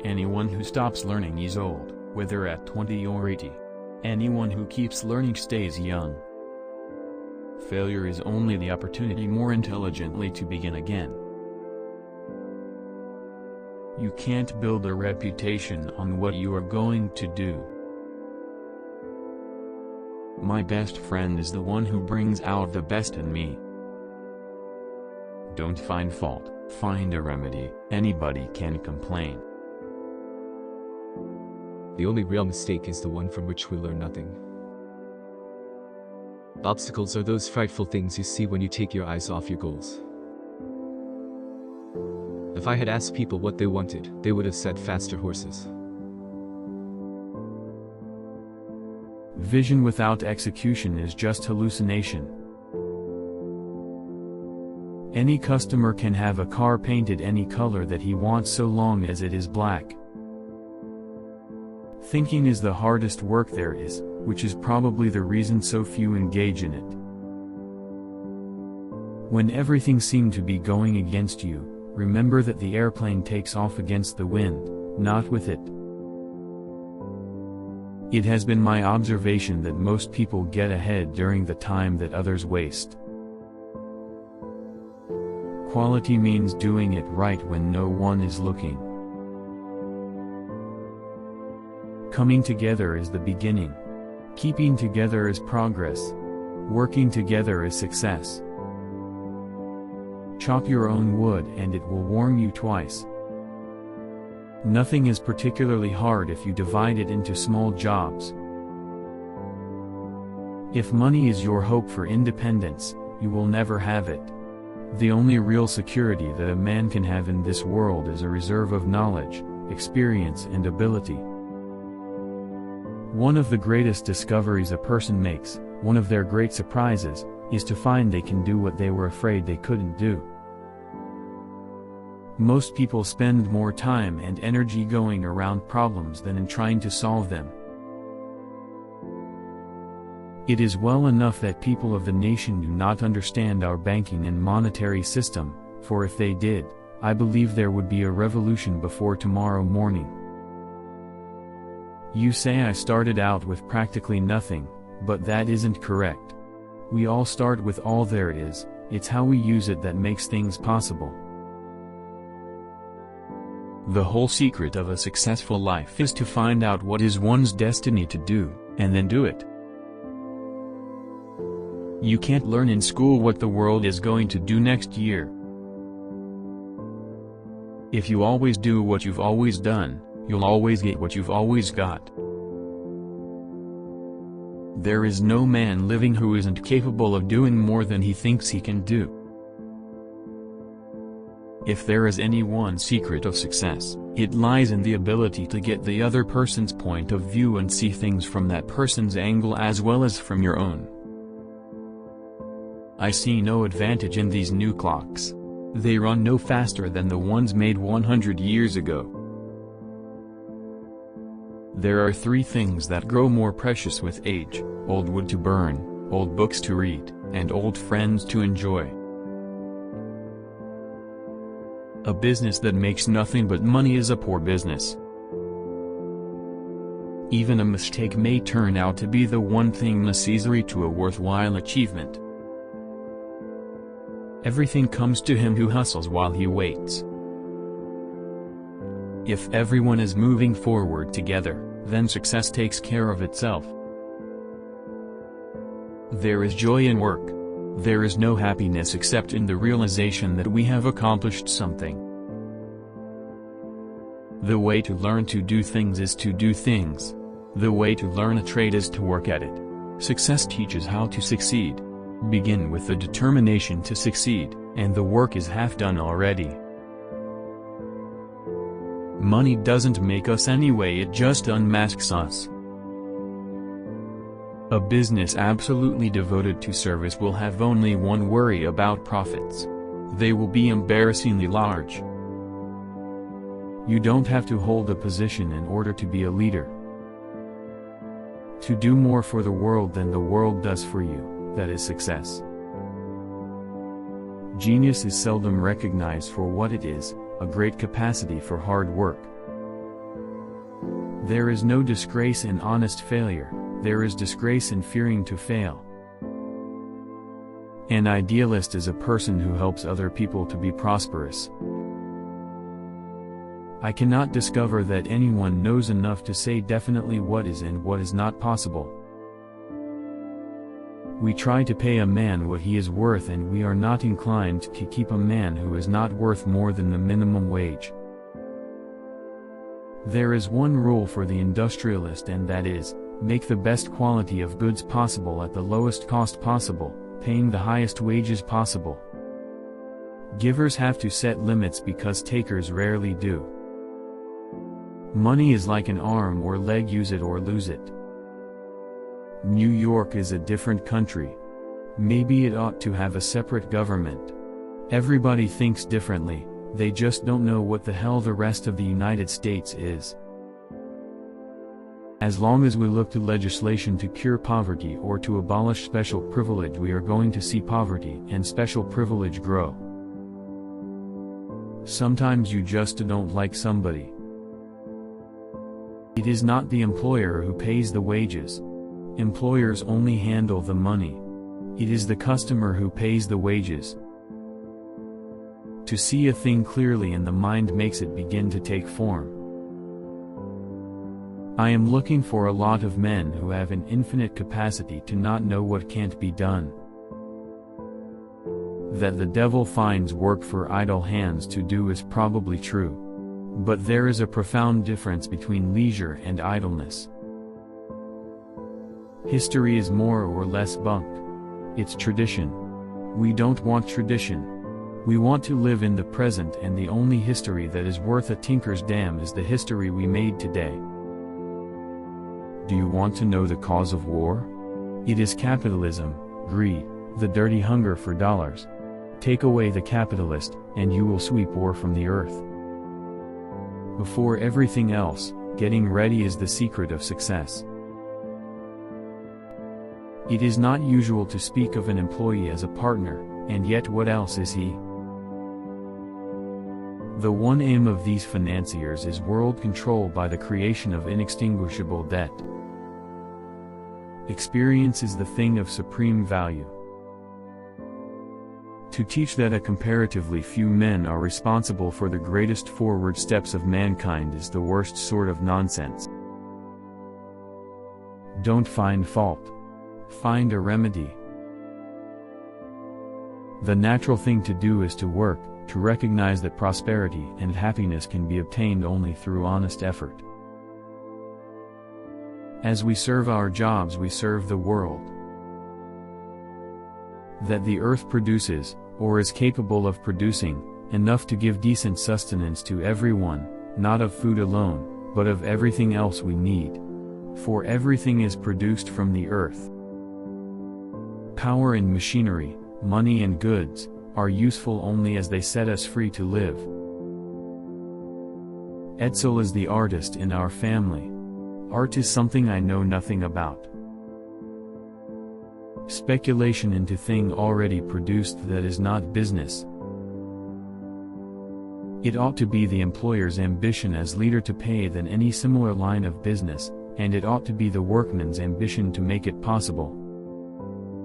Anyone who stops learning is old, whether at 20 or 80. Anyone who keeps learning stays young. Failure is only the opportunity more intelligently to begin again. You can't build a reputation on what you are going to do. My best friend is the one who brings out the best in me. Don't find fault, find a remedy. Anybody can complain. The only real mistake is the one from which we learn nothing. Obstacles are those frightful things you see when you take your eyes off your goals. If I had asked people what they wanted, they would have said faster horses. Vision without execution is just hallucination. Any customer can have a car painted any color that he wants so long as it is black. Thinking is the hardest work there is, which is probably the reason so few engage in it. When everything seemed to be going against you, remember that the airplane takes off against the wind, not with it. It has been my observation that most people get ahead during the time that others waste. Quality means doing it right when no one is looking. Coming together is the beginning. Keeping together is progress. Working together is success. Chop your own wood and it will warm you twice. Nothing is particularly hard if you divide it into small jobs. If money is your hope for independence, you will never have it. The only real security that a man can have in this world is a reserve of knowledge, experience and ability. One of the greatest discoveries a person makes, one of their great surprises, is to find they can do what they were afraid they couldn't do. Most people spend more time and energy going around problems than in trying to solve them. It is well enough that people of the nation do not understand our banking and monetary system, for if they did, I believe there would be a revolution before tomorrow morning. You say I started out with practically nothing, but that isn't correct. We all start with all there is, it's how we use it that makes things possible. The whole secret of a successful life is to find out what is one's destiny to do, and then do it. You can't learn in school what the world is going to do next year. If you always do what you've always done, you'll always get what you've always got. There is no man living who isn't capable of doing more than he thinks he can do. If there is any one secret of success, it lies in the ability to get the other person's point of view and see things from that person's angle as well as from your own. I see no advantage in these new clocks. They run no faster than the ones made 100 years ago. There are three things that grow more precious with age: old wood to burn, old books to read, and old friends to enjoy. A business that makes nothing but money is a poor business. Even a mistake may turn out to be the one thing necessary to a worthwhile achievement. Everything comes to him who hustles while he waits. If everyone is moving forward together, then success takes care of itself. There is joy in work. There is no happiness except in the realization that we have accomplished something. The way to learn to do things is to do things. The way to learn a trade is to work at it. Success teaches how to succeed. Begin with the determination to succeed, and the work is half done already. Money doesn't make us anyway, it just unmasks us. A business absolutely devoted to service will have only one worry about profits. They will be embarrassingly large. You don't have to hold a position in order to be a leader. To do more for the world than the world does for you, that is success. Genius is seldom recognized for what it is, a great capacity for hard work. There is no disgrace in honest failure, there is disgrace in fearing to fail. An idealist is a person who helps other people to be prosperous. I cannot discover that anyone knows enough to say definitely what is and what is not possible. We try to pay a man what he is worth, and we are not inclined to keep a man who is not worth more than the minimum wage. There is one rule for the industrialist, and that is, make the best quality of goods possible at the lowest cost possible, paying the highest wages possible. Givers have to set limits because takers rarely do. Money is like an arm or leg, use it or lose it. New York is a different country. Maybe it ought to have a separate government. Everybody thinks differently, they just don't know what the hell the rest of the United States is. As long as we look to legislation to cure poverty or to abolish special privilege, we are going to see poverty and special privilege grow. Sometimes you just don't like somebody. It is not the employer who pays the wages. Employers only handle the money. It is the customer who pays the wages. To see a thing clearly in the mind makes it begin to take form. I am looking for a lot of men who have an infinite capacity to not know what can't be done. That the devil finds work for idle hands to do is probably true. But there is a profound difference between leisure and idleness. History is more or less bunk. It's tradition. We don't want tradition. We want to live in the present, and the only history that is worth a tinker's damn is the history we made today. Do you want to know the cause of war? It is capitalism, greed, the dirty hunger for dollars. Take away the capitalist, and you will sweep war from the earth. Before everything else, getting ready is the secret of success. It is not usual to speak of an employee as a partner, and yet what else is he? The one aim of these financiers is world control by the creation of inextinguishable debt. Experience is the thing of supreme value. To teach that a comparatively few men are responsible for the greatest forward steps of mankind is the worst sort of nonsense. Don't find fault. Find a remedy. The natural thing to do is to work, to recognize that prosperity and happiness can be obtained only through honest effort. As we serve our jobs, we serve the world. That the earth produces, or is capable of producing, enough to give decent sustenance to everyone, not of food alone, but of everything else we need. For everything is produced from the earth. Power and machinery, money and goods, are useful only as they set us free to live. Etzel is the artist in our family. Art is something I know nothing about. Speculation into thing already produced, that is not business. It ought to be the employer's ambition as leader to pay than any similar line of business, and it ought to be the workman's ambition to make it possible.